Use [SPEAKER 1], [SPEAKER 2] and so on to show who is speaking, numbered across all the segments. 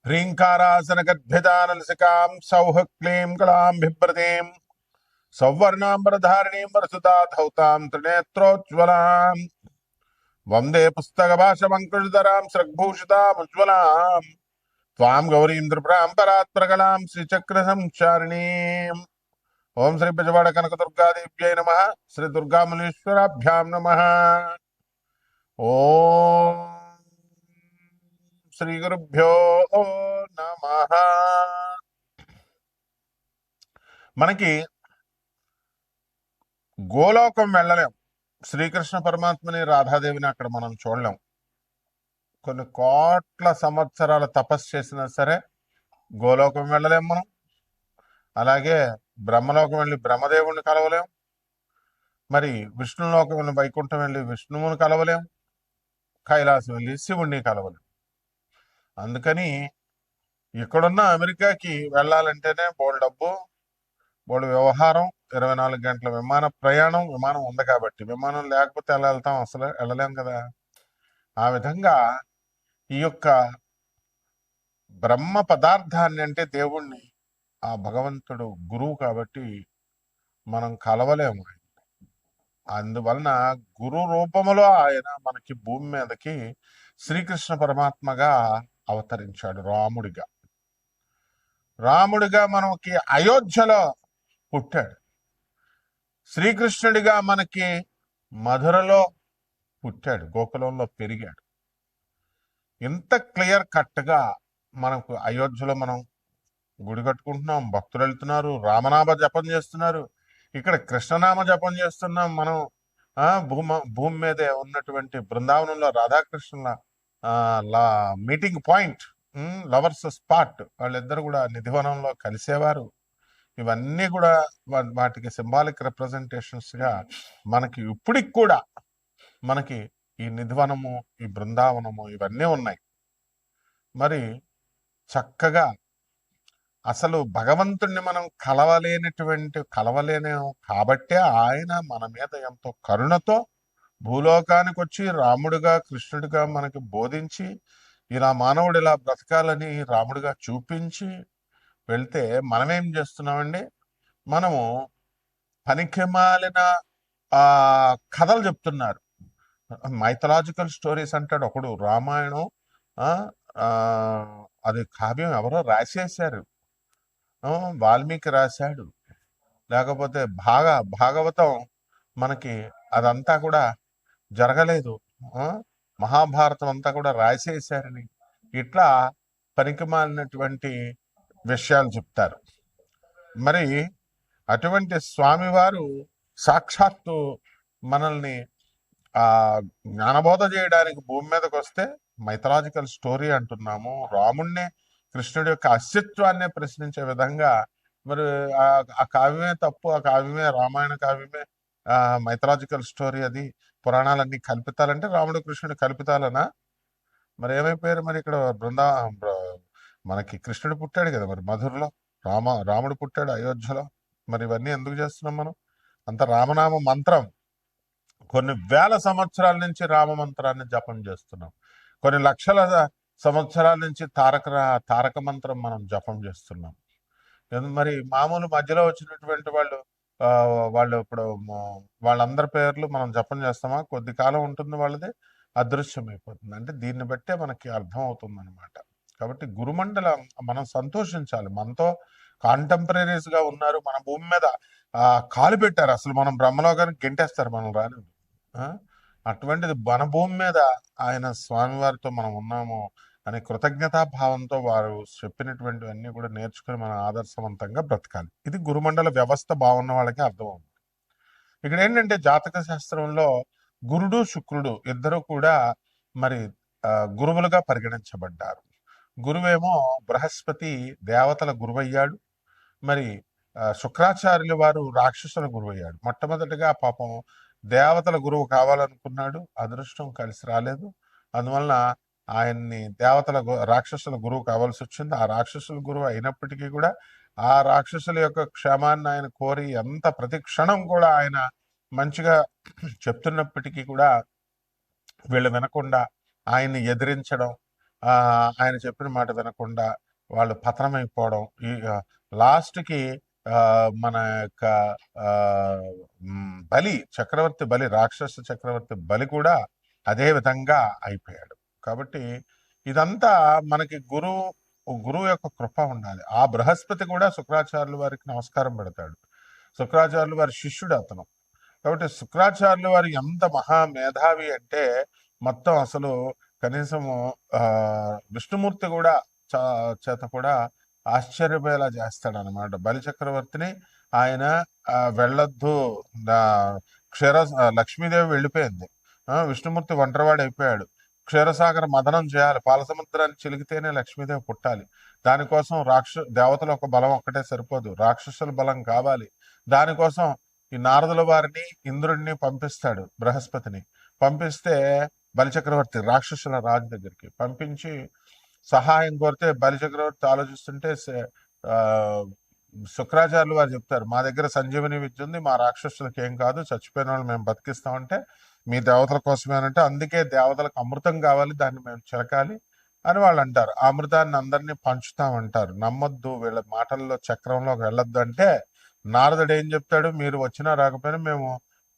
[SPEAKER 1] హ్రీంకారాసనగద్భిదానలసికాం సౌహ క్లీం కళాం బిభ్రతీం సౌవర్ణాంబరధారిణీం వరసుతా ధౌతాం త్రినేత్రోజ్వలాం వందే పుస్తకభాషమంకుశధరాం స్రగ్భూషితాముజ్వలాం త్వాం గౌరీం త్రిపురాం పరాత్పరకలాం శ్రీచక్ర సంచారిణీం. ఓం శ్రీ బెజవాడ కనకదుర్గాదేవ్యై నమః. శ్రీ దుర్గామల్లేశ్వరాభ్యాం నమః. ఓం శ్రీ గురుభ్యో నమః. మనకి గోలోకం వెళ్ళలేం. శ్రీకృష్ణ పరమాత్మని రాధాదేవిని అక్కడ మనం చూడలేం. కొన్ని కోట్ల సంవత్సరాల తపస్సు చేసినా సరే గోలోకం వెళ్ళలేం మనం. అలాగే బ్రహ్మలోకం వెళ్ళి బ్రహ్మదేవుని కలవలేం. మరి విష్ణులోకం వెళ్ళి వైకుంఠం వెళ్ళి విష్ణువుని కలవలేం. కైలాసం వెళ్ళి శివుణ్ణి కలవలేం. అందుకని ఇక్కడున్న అమెరికాకి వెళ్ళాలంటేనే బోల్డ్ డబ్బు, బోల్డ్ వ్యవహారం, 24 గంటల విమాన ప్రయాణం. విమానం ఉంది కాబట్టి, విమానం లేకపోతే ఎలా వెళ్తాం? అసలు వెళ్ళలేం కదా. ఆ విధంగా ఈ యొక్క బ్రహ్మ పదార్థాన్ని అంటే దేవుణ్ణి, ఆ భగవంతుడు గురువు కాబట్టి మనం కలవలేము. అందువలన గురు రూపములో ఆయన మనకి భూమి మీదకి శ్రీకృష్ణ పరమాత్మగా అవతరించాడు. రాముడిగా మనకి అయోధ్యలో పుట్టాడు. శ్రీకృష్ణుడిగా మనకి మధురలో పుట్టాడు, గోకులంలో పెరిగాడు. ఇంత క్లియర్ కట్గా మనకు అయోధ్యలో మనం గుడి కట్టుకుంటున్నాం, భక్తులు వెళ్తున్నారు, రామనామ జపం చేస్తున్నారు, ఇక్కడ కృష్ణనామ జపం చేస్తున్నాం మనం. భూమి మీదే ఉన్నటువంటి బృందావనంలో రాధాకృష్ణుల మీటింగ్ పాయింట్, లవర్స్ స్పాట్, వాళ్ళిద్దరు కూడా నిధివనంలో కలిసేవారు. ఇవన్నీ కూడా వాటికి సింబాలిక్ రిప్రజెంటేషన్స్ గా మనకి ఇప్పటికి కూడా మనకి ఈ నిధివనము, ఈ బృందావనము ఇవన్నీ ఉన్నాయి. మరి చక్కగా అసలు భగవంతుణ్ణి మనం కలవలేను కాబట్టే ఆయన మన మీద ఎంతో కరుణతో భూలోకానికి వచ్చి రాముడిగా కృష్ణుడిగా మనకి బోధించి, ఇలా మానవుడు ఇలా బ్రతకాలని రాముడిగా చూపించి వెళ్తే మనమేం చేస్తున్నామండి? మనము పనికిమాలిన కథలు చెప్తున్నారు. మైథలాజికల్ స్టోరీస్ అంటాడు ఒకడు. రామాయణం అది కావ్యం ఎవరో రాసేశారు, వాల్మీకి రాశాడు. లేకపోతే భాగవతం మనకి అదంతా కూడా జరగలేదు, మహాభారతం అంతా కూడా రాసేశారని ఇట్లా పనికిమాలినటువంటి విషయాలు చెప్తారు. మరి అటువంటి స్వామివారు సాక్షాత్తు మనల్ని జ్ఞానబోధ చేయడానికి భూమి మీదకి వస్తే మైథలాజికల్ స్టోరీ అంటున్నాము. రాముణ్ణి, కృష్ణుడి యొక్క అస్తిత్వాన్ని ప్రశ్నించే విధంగా మరి ఆ కావ్యమే తప్పు, ఆ కావ్యమే రామాయణ కావ్యమే మైథలాజికల్ స్టోరీ, అది పురాణాలన్నీ కల్పితాలంటే రాముడు కృష్ణుడు కల్పితాలనా? మరి ఏమైపోయారు? మరి ఇక్కడ మనకి కృష్ణుడు పుట్టాడు కదా, మరి మధురలో రాముడు పుట్టాడు అయోధ్యలో. మరి ఇవన్నీ ఎందుకు చేస్తున్నాం మనం? అంత రామనామ మంత్రం, కొన్ని వేల సంవత్సరాల నుంచి రామ మంత్రాన్ని జపం చేస్తున్నాం. కొన్ని లక్షల సంవత్సరాల నుంచి తారక మంత్రం మనం జపం చేస్తున్నాం. మరి మామూలు మధ్యలో వచ్చినటువంటి వాళ్ళు ఇప్పుడు వాళ్ళందరి పేర్లు మనం జపం చేస్తామా? కొద్ది కాలం ఉంటుంది, వాళ్ళది అదృశ్యమైపోతుంది. అంటే దీన్ని బట్టే మనకి అర్థం అవుతుంది అనమాట. కాబట్టి గురుమండలం మనం సంతోషించాలి. మనతో కాంటెంపరీస్ గా ఉన్నారు, మన భూమి మీద కాలు పెట్టారు. అసలు మనం బ్రహ్మలోకానికి గెంటేస్తారు మనం రాని. అటువంటిది మన భూమి మీద ఆయన స్వామివారితో మనం ఉన్నాము అనే కృతజ్ఞతాభావంతో వారు చెప్పినటువంటివన్నీ కూడా నేర్చుకుని మనం ఆదర్శవంతంగా బ్రతకాలి. ఇది గురుమండల వ్యవస్థ బాగున్న వాళ్ళకి అర్థమవుతుంది. ఇక్కడ ఏంటంటే జాతక శాస్త్రంలో గురుడు శుక్రుడు ఇద్దరు కూడా మరి గురువులుగా పరిగణించబడ్డారు. గురువేమో బృహస్పతి దేవతల గురువయ్యాడు. మరి శుక్రాచార్యుల వారు రాక్షసుల గురువయ్యాడు. మొట్టమొదటిగా పాపం దేవతల గురువు కావాలనుకున్నాడు, అదృష్టం కలిసి రాలేదు. అందువలన ఆయన్ని రాక్షసుల గురువు కావాల్సి వచ్చింది. ఆ రాక్షసుల గురువు అయినప్పటికీ కూడా ఆ రాక్షసుల యొక్క క్షేమాన్ని ఆయన కోరి ఎంత ప్రతి క్షణం కూడా ఆయన మంచిగా చెప్తున్నప్పటికీ కూడా వీళ్ళు వినకుండా ఆయన్ని ఎదిరించడం, ఆయన చెప్పిన మాట వినకుండా వాళ్ళు పతనమైపోవడం, ఈ లాస్ట్కి మన యొక్క ఆ, బలి చక్రవర్తి బలి, రాక్షస చక్రవర్తి బలి కూడా అదే విధంగా అయిపోయాడు. కాబట్టి ఇదంతా మనకి గురువు యొక్క కృప ఉండాలి. ఆ బృహస్పతి కూడా శుక్రాచార్యుల వారికి నమస్కారం పెడతాడు. శుక్రాచార్యుల వారి శిష్యుడు అతను. కాబట్టి శుక్రాచార్యుల వారు ఎంత మహా మేధావి అంటే మొత్తం అసలు కనీసము ఆ విష్ణుమూర్తి కూడా చేత కూడా ఆశ్చర్యపోయేలా చేస్తాడనమాట. బలి చక్రవర్తిని ఆయన వెళ్ళొద్దు, క్షీర లక్ష్మీదేవి వెళ్ళిపోయింది, విష్ణుమూర్తి ఒంటరివాడు అయిపోయాడు, క్షీరసాగర మదనం చేయాలి, పాలసముద్రాన్ని చిలికితేనే లక్ష్మీదేవి పుట్టాలి, దానికోసం దేవతల ఒక బలం ఒక్కటే సరిపోదు, రాక్షసుల బలం కావాలి. దానికోసం ఈ నారదుల వారిని ఇంద్రుడిని పంపిస్తాడు, బృహస్పతిని పంపిస్తే బలిచక్రవర్తి రాక్షసుల రాజు దగ్గరికి పంపించి సహాయం కోరితే బలిచక్రవర్తి ఆలోచిస్తుంటే ఆ శుక్రాచార్యులు వారు చెప్తారు, మా దగ్గర సంజీవని విద్య ఉంది, మా రాక్షసులకు ఏం కాదు, చచ్చిపోయిన వాళ్ళు మేము బతికిస్తామంటే మీ దేవతల కోసమేనంటే, అందుకే దేవతలకు అమృతం కావాలి, దాన్ని మేము చిరకాలి అని వాళ్ళు అంటారు. ఆ అమృతాన్ని అందరినీ పంచుతామంటారు. నమ్మొద్దు, వీళ్ళ మాటల్లో చక్రంలోకి వెళ్ళొద్దు అంటే నారదుడు ఏం చెప్తాడు, మీరు వచ్చినా రాకపోయినా మేము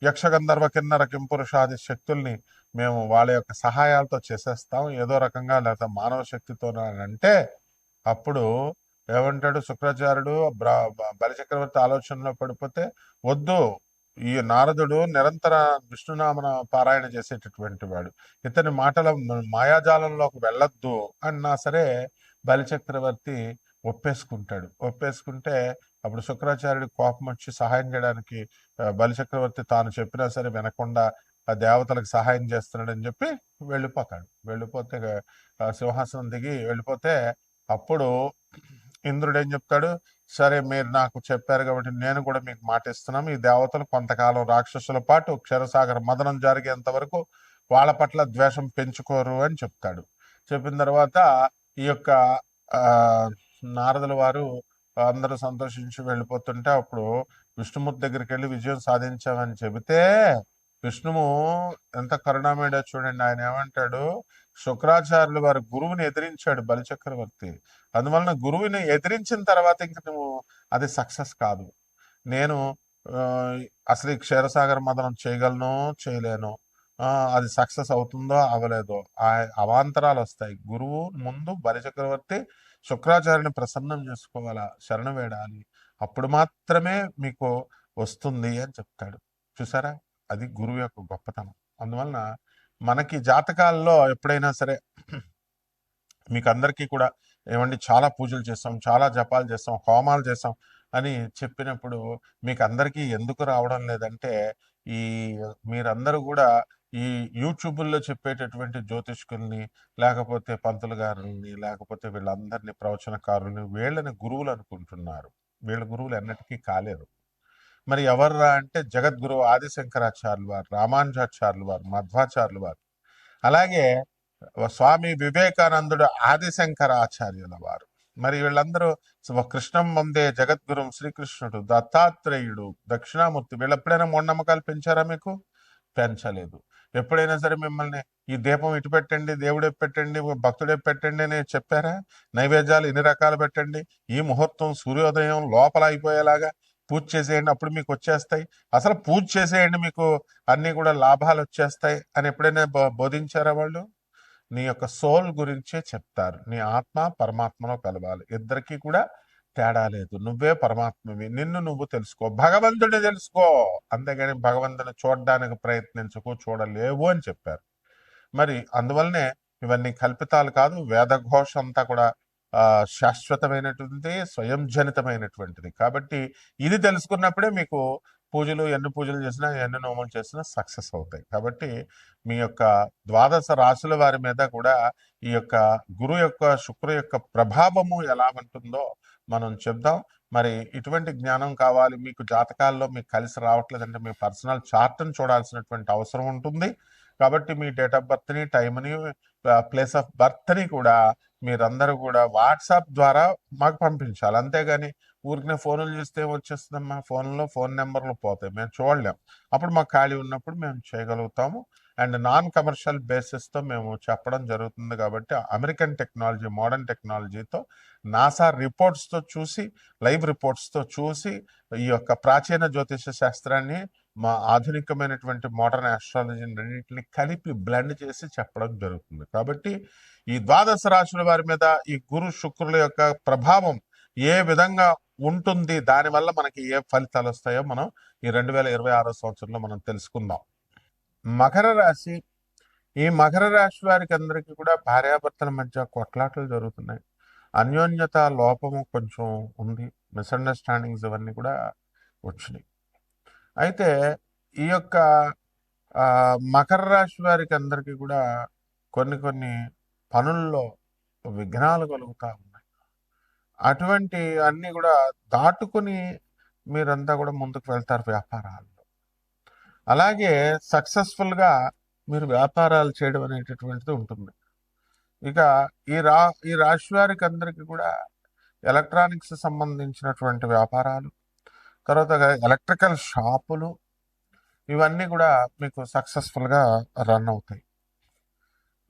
[SPEAKER 1] యక్షగంధర్వ కిన్నర కింపురుషాది శక్తుల్ని మేము వాళ్ళ యొక్క సహాయాలతో చేసేస్తాం ఏదో రకంగా, లేకపోతే మానవ శక్తితో అంటే అప్పుడు ఏమంటాడు శుక్రాచార్యుడు, బలిచక్రవర్తి ఆలోచనలో పడిపోతే, వద్దు, ఈ నారదుడు నిరంతర విష్ణునామన పారాయణ చేసేటటువంటి వాడు, ఇతని మాటల మాయాజాలంలోకి వెళ్ళొద్దు అన్నా సరే బలిచక్రవర్తి ఒప్పేసుకుంటాడు. ఒప్పేసుకుంటే అప్పుడు శుక్రాచార్యుడి కోపం వచ్చి సహాయం చేయడానికి బలిచక్రవర్తి తాను చెప్పినా సరే వినకుండా ఆ దేవతలకు సహాయం చేస్తున్నాడని చెప్పి వెళ్ళిపోతాడు. వెళ్ళిపోతే సింహాసనం దిగి వెళ్ళిపోతే అప్పుడు ఇంద్రుడు ఏం చెప్తాడు, సరే మీరు నాకు చెప్పారు కాబట్టి నేను కూడా మీకు మాట ఇస్తున్నాము, ఈ దేవతలు కొంతకాలం రాక్షసుల పాటు క్షీరసాగర మదనం జరిగేంత వరకు వాళ్ళ పట్ల ద్వేషం పెంచుకోరు అని చెప్తాడు. చెప్పిన తర్వాత ఈ యొక్క నారదుల వారు అందరూ సంతోషించి వెళ్ళిపోతుంటే అప్పుడు విష్ణుమూర్తి దగ్గరికి వెళ్ళి విజయం సాధించామని చెబితే విష్ణువు ఎంత కరుణామయుడో చూడండి. ఆయన ఏమంటాడు, శుక్రాచార్యులు వారి గురువుని ఎదిరించాడు బలిచక్రవర్తి, అందువలన గురువుని ఎదిరించిన తర్వాత ఇంక నువ్వు అది సక్సెస్ కాదు, నేను అసలు ఈ క్షీరసాగర మదనం చేయగలను చేయలేను, అది సక్సెస్ అవుతుందో అవ్వలేదో, అవాంతరాలు వస్తాయి. గురువు ముందు బలిచక్రవర్తి శుక్రాచార్యుని ప్రసన్నం చేసుకోవాలా, శరణ వేడాలి, అప్పుడు మాత్రమే మీకు వస్తుంది అని చెప్తాడు. చూసారా, అది గురువు యొక్క గొప్పతనం. అందువలన మనకి జాతకాల్లో ఎప్పుడైనా సరే మీకు అందరికీ కూడా ఏమండి చాలా పూజలు చేస్తాం, చాలా జపాలు చేస్తాం, హోమాలు చేస్తాం అని చెప్పినప్పుడు మీకు అందరికీ ఎందుకు రావడం లేదంటే, ఈ మీరందరూ కూడా ఈ యూట్యూబుల్లో చెప్పేటటువంటి జ్యోతిష్కుల్ని, లేకపోతే పంతులు గారుల్ని, లేకపోతే వీళ్ళందరినీ ప్రవచనకారుల్ని, వీళ్ళని గురువులు అనుకుంటున్నారు. వీళ్ళ గురువులు ఎన్నటికీ కాలేరు. మరి ఎవర్రా అంటే జగద్గురువు ఆదిశంకరాచార్యులు వారు, రామానుజాచార్యులు వారు, మధ్వాచార్యులు వారు, అలాగే స్వామి వివేకానందుడు ఆదిశంకరాచార్యుల వారు. మరి వీళ్ళందరూ కృష్ణం వందే జగద్గురు శ్రీకృష్ణుడు, దత్తాత్రేయుడు, దక్షిణామూర్తి, వీళ్ళు ఎప్పుడైనా మూఢనమ్మకాలు పెంచారా మీకు? పెంచలేదు. ఎప్పుడైనా సరే మిమ్మల్ని ఈ దీపం ఇటు పెట్టండి, దేవుడే పెట్టండి, భక్తుడే పెట్టండి అని చెప్పారా? నైవేద్యాలు ఇన్ని రకాలు పెట్టండి, ఈ ముహూర్తం సూర్యోదయం లోపల అయిపోయేలాగా పూజ చేసేయండి, అప్పుడు మీకు వచ్చేస్తాయి, అసలు పూజ చేసేయండి మీకు అన్ని కూడా లాభాలు వచ్చేస్తాయి అని ఎప్పుడైనా బోధించారా వాళ్ళు? నీ యొక్క సోల్ గురించే చెప్తారు. నీ ఆత్మ పరమాత్మలో కలవాలి, ఇద్దరికి కూడా తేడా లేదు, నువ్వే పరమాత్మవి, నిన్ను నువ్వు తెలుసుకో, భగవంతుడిని తెలుసుకో, అంతేగాని భగవంతుని చూడడానికి ప్రయత్నించకు, చూడలేవు అని చెప్పారు. మరి అందువల్లనే ఇవన్నీ కల్పితాలు కాదు, వేదఘోష అంతా కూడా శాశ్వతమైనటువంటిది, స్వయం జనితమైనటువంటిది. కాబట్టి ఇది తెలుసుకున్నప్పుడే మీకు పూజలు ఎన్ని పూజలు చేసినా ఎన్ని నోములు చేసినా సక్సెస్ అవుతాయి. కాబట్టి మీ యొక్క ద్వాదశ రాశుల వారి మీద కూడా ఈ యొక్క గురు యొక్క శుక్రు యొక్క ప్రభావము ఎలా ఉంటుందో మనం చెప్దాం. మరి ఇటువంటి జ్ఞానం కావాలి మీకు, జాతకాల్లో మీకు కలిసి రావట్లేదంటే మీ పర్సనల్ చార్ట్ని చూడాల్సినటువంటి అవసరం ఉంటుంది. కాబట్టి మీ డేట్ ఆఫ్ బర్త్ని, టైంని, ప్లేస్ ఆఫ్ బర్త్ని కూడా మీరందరూ కూడా వాట్సాప్ ద్వారా మాకు పంపించాలి. అంతేగాని ఊరికనే ఫోన్లు చేస్తే వచ్చేస్తుందమ్మా, ఫోన్లో ఫోన్ నెంబర్లు పోతాయి, మేము చూడలేం. అప్పుడు మాకు ఖాళీ ఉన్నప్పుడు మేము చేయగలుగుతాము. అండ్ నాన్ కమర్షియల్ బేసిస్తో మేము చెప్పడం జరుగుతుంది. కాబట్టి అమెరికన్ టెక్నాలజీ, మోడర్న్ టెక్నాలజీతో, నాసా రిపోర్ట్స్తో చూసి, లైవ్ రిపోర్ట్స్తో చూసి ఈ యొక్క ప్రాచీన జ్యోతిష శాస్త్రాన్ని మా ఆధునికమైనటువంటి మోడర్న్ ఆస్ట్రాలజీని రెండింటిని కలిపి బ్లెండ్ చేసి చెప్పడం జరుగుతుంది. కాబట్టి ఈ ద్వాదశ రాశుల వారి మీద ఈ గురు శుక్రుల యొక్క ప్రభావం ఏ విధంగా ఉంటుంది, దానివల్ల మనకి ఏ ఫలితాలు వస్తాయో మనం ఈ 2026 సంవత్సరంలో మనం తెలుసుకుందాం. మకర రాశి. ఈ మకర రాశి వారికి అందరికీ కూడా భార్యాభర్తల మధ్య కొట్లాటలు జరుగుతున్నాయి. అన్యోన్యత లోపము కొంచెం ఉంది. మిస్అండర్స్టాండింగ్స్ ఇవన్నీ కూడా వచ్చినాయి. అయితే ఈ యొక్క మకర రాశి వారికి అందరికీ కూడా కొన్ని పనుల్లో విఘ్నాలు కలుగుతూ ఉన్నాయి. అటువంటి అన్నీ కూడా దాటుకుని మీరంతా కూడా ముందుకు వెళ్తారు వ్యాపారాల్లో. అలాగే సక్సెస్ఫుల్గా మీరు వ్యాపారాలు చేయడం అనేటటువంటిది ఉంటుంది. ఇక ఈ రాశి వారికి అందరికీ కూడా ఎలక్ట్రానిక్స్ సంబంధించినటువంటి వ్యాపారాలు, తర్వాత ఎలక్ట్రికల్ షాపులు, ఇవన్నీ కూడా మీకు సక్సెస్ఫుల్గా రన్ అవుతాయి.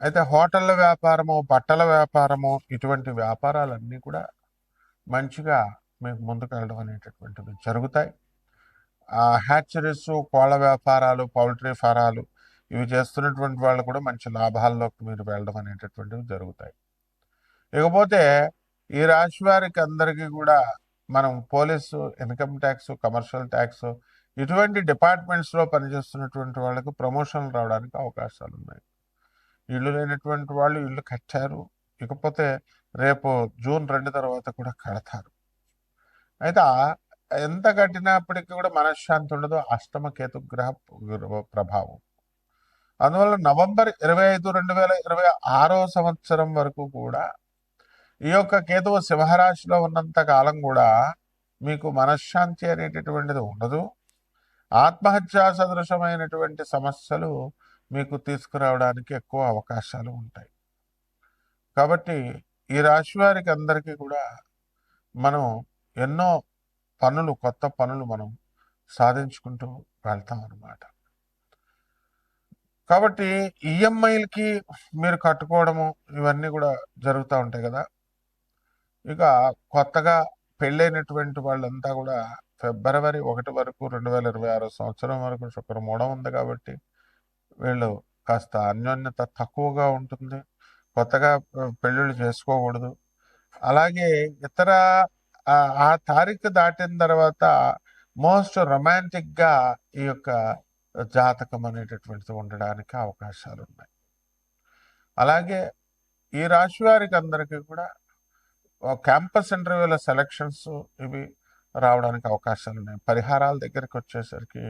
[SPEAKER 1] అయితే హోటళ్ళ వ్యాపారము, బట్టల వ్యాపారము, ఇటువంటి వ్యాపారాలన్నీ కూడా మంచిగా మీకు ముందుకు వెళ్ళడం అనేటటువంటివి జరుగుతాయి. హ్యాచరీస్, కోళ్ళ వ్యాపారాలు, పౌల్ట్రీ ఫారాలు ఇవి చేస్తున్నటువంటి వాళ్ళు కూడా మంచి లాభాల్లోకి మీరు వెళ్ళడం అనేటటువంటివి జరుగుతాయి. ఇకపోతే ఈ రాశి వారికి అందరికీ కూడా మనం police, income tax, commercial tax ఇటువంటి డిపార్ట్మెంట్స్లో పనిచేస్తున్నటువంటి వాళ్ళకు ప్రమోషన్లు రావడానికి అవకాశాలు ఉన్నాయి. ఇల్లు లేనటువంటి వాళ్ళు ఇల్లు కట్టారు, ఇకపోతే రేపు జూన్ 2 తర్వాత కూడా కడతారు. అయితే ఎంత కట్టినప్పటికీ కూడా మనశ్శాంతి ఉండదు, అష్టమ కేతుగ్రహ ప్రభావం. అందువల్ల నవంబర్ 25, 2026 సంవత్సరం వరకు కూడా ఈ యొక్క కేతువు సింహరాశిలో ఉన్నంత కాలం కూడా మీకు మనశ్శాంతి అనేటటువంటిది ఉండదు. ఆత్మహత్యా సదృశమైనటువంటి సమస్యలు మీకు తీసుకురావడానికి ఎక్కువ అవకాశాలు ఉంటాయి. కాబట్టి ఈ రాశి వారికి అందరికీ కూడా మనం ఎన్నో కొత్త పనులు మనం సాధించుకుంటూ వెళ్తాం అన్నమాట. కాబట్టి ఈఎంఐలకి మీరు కట్టుకోవడము ఇవన్నీ కూడా జరుగుతూ ఉంటాయి కదా. ఇక కొత్తగా పెళ్ళైనటువంటి వాళ్ళంతా కూడా ఫిబ్రవరి 1 వరకు 2026 సంవత్సరం వరకు శుక్రమూఢం ఉంది కాబట్టి వీళ్ళు కాస్త అన్యోన్యత తక్కువగా ఉంటుంది. కొత్తగా పెళ్ళిళ్ళు చేసుకోకూడదు. అలాగే ఇతర ఆ తారీఖు దాటిన తర్వాత మోస్ట్ రొమాంటిక్గా ఈ యొక్క జాతకం అనేటటువంటిది ఉండడానికి అవకాశాలు ఉన్నాయి. అలాగే ఈ రాశి వారికి అందరికీ కూడా క్యాంపస్ ఇంటర్వ్యూల సెలక్షన్స్ ఇవి రావడానికి అవకాశాలు ఉన్నాయి. పరిహారాల దగ్గరికి వచ్చేసరికి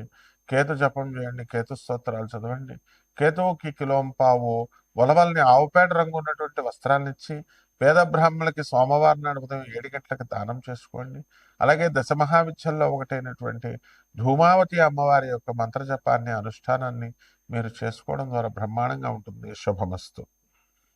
[SPEAKER 1] కేతు జపం చేయండి, కేతు స్తోత్రాలు చదవండి. కేతువుకి కిలోంపావు ఉలవల్ని ఆవుపేట రంగు ఉన్నటువంటి వస్త్రాలను ఇచ్చి పేద బ్రాహ్మణులకి సోమవారం నాడు ఉదయం 7 గంటలకు దానం చేసుకోండి. అలాగే దశమహావిద్యల్లో ఒకటైనటువంటి ధూమావతి అమ్మవారి యొక్క మంత్రజపాన్ని, అనుష్ఠానాన్ని మీరు చేసుకోవడం ద్వారా బ్రహ్మాండంగా ఉంటుంది. శుభమస్తు.